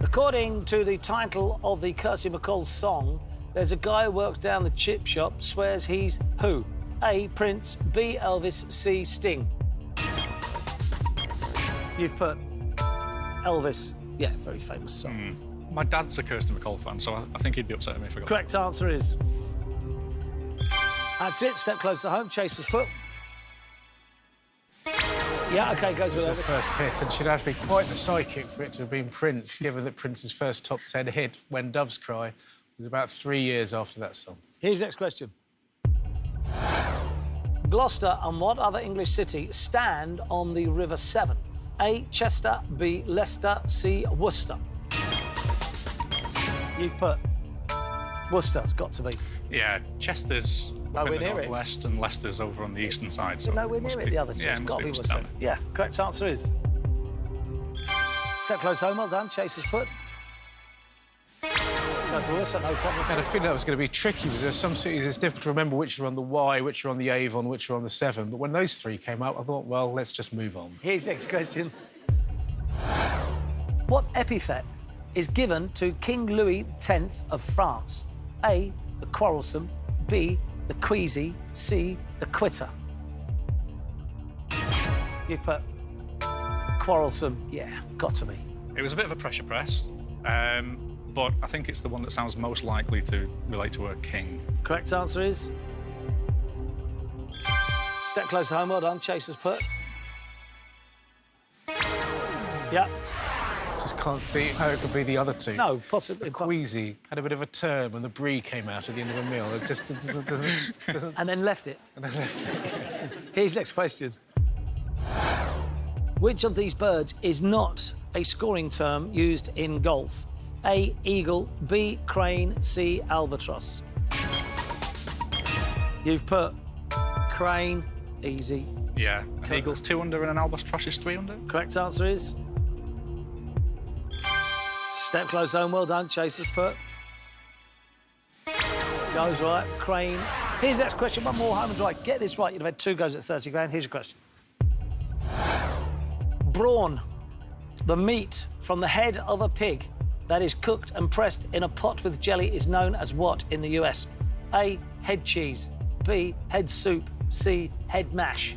According to the title of the Kirsty MacColl song, there's a guy who works down the chip shop, swears he's who? A. Prince, B. Elvis, C. Sting. You've put Elvis. Yeah, very famous song. My dad's a Kirsty MacColl fan, so I think he'd be upset with me if I got Correct answer is... That's it. Step close to home. Chase has put. Yeah, OK, goes with The Elvis. first hit, and she'd have to be quite the psychic for it to have been Prince, given that Prince's first top 10 hit, When Doves Cry, was about 3 years after that song. Here's the next question. Gloucester and what other English city stand on the River Severn? A. Chester, B. Leicester, C. Worcester. You've put Worcester. It's got to be. Yeah, Chester's up in the northwest and Leicester's over on the eastern side. So Nowhere near it, the other two. Yeah, It's it got must to be be Worcester. Worcester. Yeah, correct answer is. Step close home. Well done. Chase has put. Goes for Worcester. No problem. I had a feeling that was going to be tricky, because there's some cities it's difficult to remember which are on the Wye, which are on the Avon, which are on the Severn. But when those three came out, I thought, well, let's just move on. Here's the next question. What epithet is given to King Louis X of France? A. The quarrelsome, B. The queasy, C. The quitter. You've put quarrelsome. Yeah, got to be. It was a bit of a pressure press, but I think it's the one that sounds most likely to relate to a king. Correct answer is. Step closer home. Well done. Chase has put. Yeah. Just can't see how it could be the other two. No, possibly. Queasy had a bit of a term, and the brie came out at the end of a meal. It just doesn't... And then left it. And then left it. Here's the next question. Which of these birds is not a scoring term used in golf? A. Eagle, B. Crane, C. Albatross. You've put crane. Easy. Yeah, an eagle's 2 under and an albatross is 3 under. Correct answer is. Step close home. Well done. Chase has put. Goes right. Crane. Here's the next question. One more home and dry. Get this right. You'd have had 2 goes at 30 grand. Here's your question. Brawn. The meat from the head of a pig that is cooked and pressed in a pot with jelly is known as what in the US? A. Head cheese. B. Head soup. C. Head mash.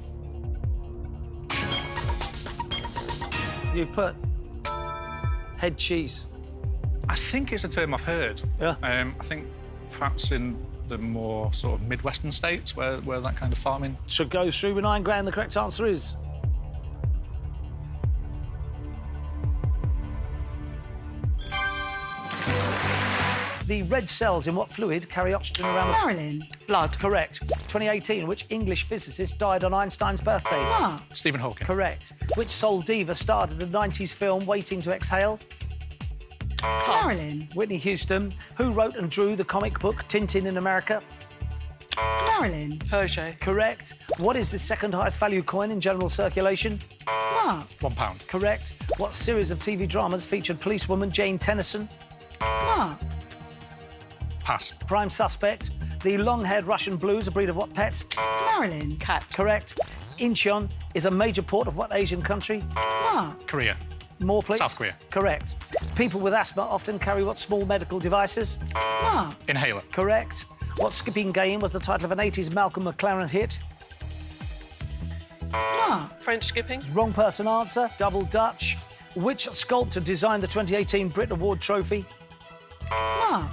You've put head cheese. I think it's a term I've heard. Yeah. I think perhaps in the more sort of Midwestern states where that kind of farming... Should go through with 9 grand. The correct answer is... The red cells in what fluid carry oxygen around the... Marilyn. Blood. Correct. 2018, which English physicist died on Einstein's birthday? Mark. Stephen Hawking. Correct. Which soul diva starred in the 90s film Waiting to Exhale? Marilyn. Whitney Houston. Who wrote and drew the comic book Tintin in America? Marilyn. Hergé. Correct. What is the second highest value coin in general circulation? Mark. £1. Correct. What series of TV dramas featured policewoman Jane Tennyson? Mark. Pass. Prime suspect. The long-haired Russian blues, a breed of what pet? Marilyn. Cat. Correct. Incheon is a major port of what Asian country? Mark. Korea. More, please. South Korea. Correct. People with asthma often carry what small medical devices? Mark. Inhaler. Correct. What skipping game was the title of an 80s Malcolm McLaren hit? Mark. French skipping. Wrong person answer. Double Dutch. Which sculptor designed the 2018 Brit Award trophy? Mark.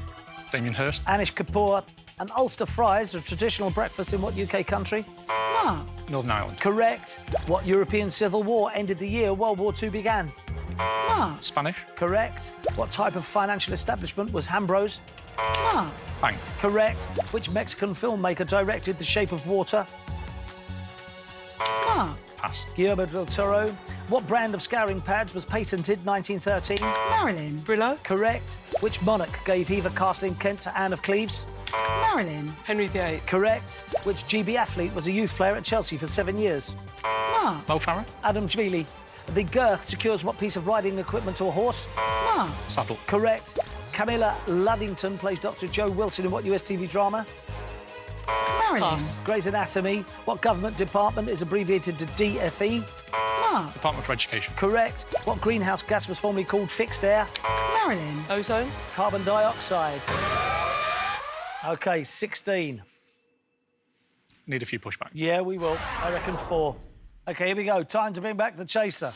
Damien Hirst. Anish Kapoor. And Ulster fries, a traditional breakfast in what UK country? Mark. Northern Ireland. Correct. What European civil war ended the year World War II began? Mark. Spanish. Correct. What type of financial establishment was Hambros? Mark. Bank. Correct. Which Mexican filmmaker directed The Shape of Water? Mark. Pass. Guillermo del Toro. What brand of scouring pads was patented 1913? Marilyn. Brillo. Correct. Which monarch gave Hever Castle in Kent to Anne of Cleves? Marilyn. Henry VIII. Correct. Which GB athlete was a youth player at Chelsea for 7 years? Mark. Mo Farah. Adam Jamili. The girth secures what piece of riding equipment to a horse? Mark. Saddle. Correct. Camilla Luddington plays Dr. Joe Wilson in what US TV drama? Marilyn. Pass. Grey's Anatomy. What government department is abbreviated to DFE? Mark. Department for Education. Correct. What greenhouse gas was formerly called fixed air? Marilyn. Ozone. Carbon dioxide. OK, 16. Need a few pushbacks. Yeah, we will. I reckon 4. OK, here we go. Time to bring back the chaser.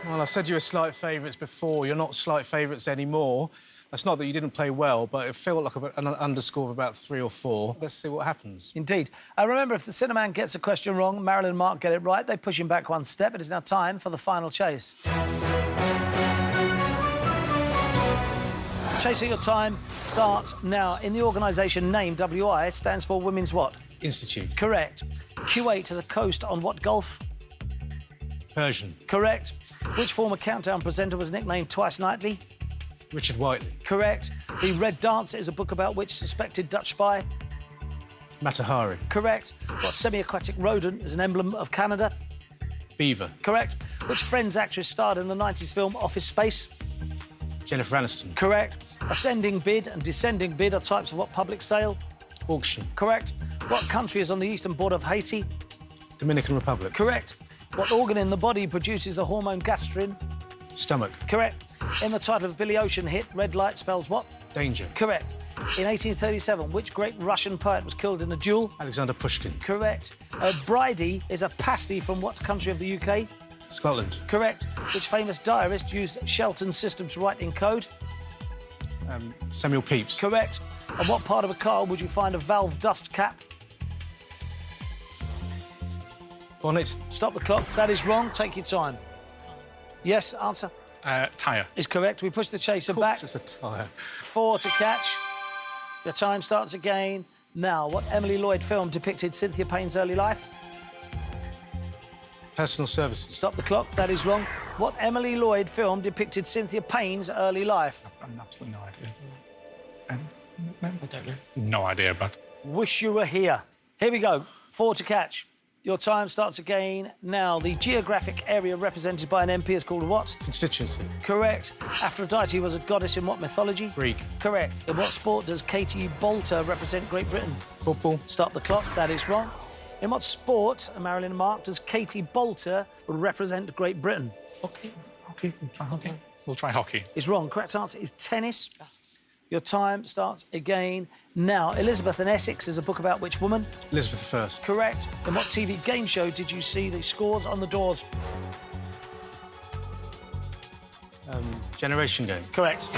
Well, I said you were slight favourites before. You're not slight favourites anymore. That's not that you didn't play well, but it felt like an underscore of about 3 or 4. Let's see what happens. Indeed. Remember, if the Sinnerman gets a question wrong, Marilyn and Mark get it right, they push him back one step. It is now time for the final chase. Chasing your time starts now. In the organisation name, WI stands for Women's what? Institute. Correct. Kuwait has a coast on what Gulf? Persian. Correct. Which former countdown presenter was nicknamed Twice Nightly? Richard Whiteley. Correct. The Red Dancer is a book about which suspected Dutch spy? Matahari. Correct. What semi-aquatic rodent is an emblem of Canada? Beaver. Correct. Which Friends actress starred in the 90s film Office Space? Jennifer Aniston. Correct. Ascending bid and descending bid are types of what public sale? Auction. Correct. What country is on the eastern border of Haiti? Dominican Republic. Correct. What organ in the body produces the hormone gastrin? Stomach. Correct. In the title of Billy Ocean hit, Red Light spells what? Danger. Correct. In 1837, which great Russian poet was killed in a duel? Alexander Pushkin. Correct. Bridie is a pasty from what country of the UK? Scotland. Correct. Which famous diarist used Shelton's system to write in code? Samuel Pepys. Correct. On what part of a car would you find a valve dust cap? Bonnet. Stop the clock. That is wrong. Take your time. Yes, answer Tyre. is correct. We push the chaser back. It's a tyre. 4 to catch. Your time starts again. Now, what Emily Lloyd film depicted Cynthia Payne's early life? Personal services. Stop the clock. That is wrong. What Emily Lloyd film depicted Cynthia Payne's early life? I've absolutely no idea. I don't know. No idea, but... Wish you were here. Here we go. 4 to catch. Your time starts again. Now, the geographic area represented by an MP is called what? Constituency. Correct. Aphrodite was a goddess in what mythology? Greek. Correct. In what sport does Katie Bolter represent Great Britain? Football. Stop the clock. That is wrong. In what sport, Marilyn and Mark, does Katie Bolter represent Great Britain? Hockey. We'll try hockey. Is wrong. Correct answer is tennis. Your time starts again. Now, Elizabeth in Essex is a book about which woman? Elizabeth I. Correct. In what TV game show did you see the scores on the doors? Generation Game. Correct.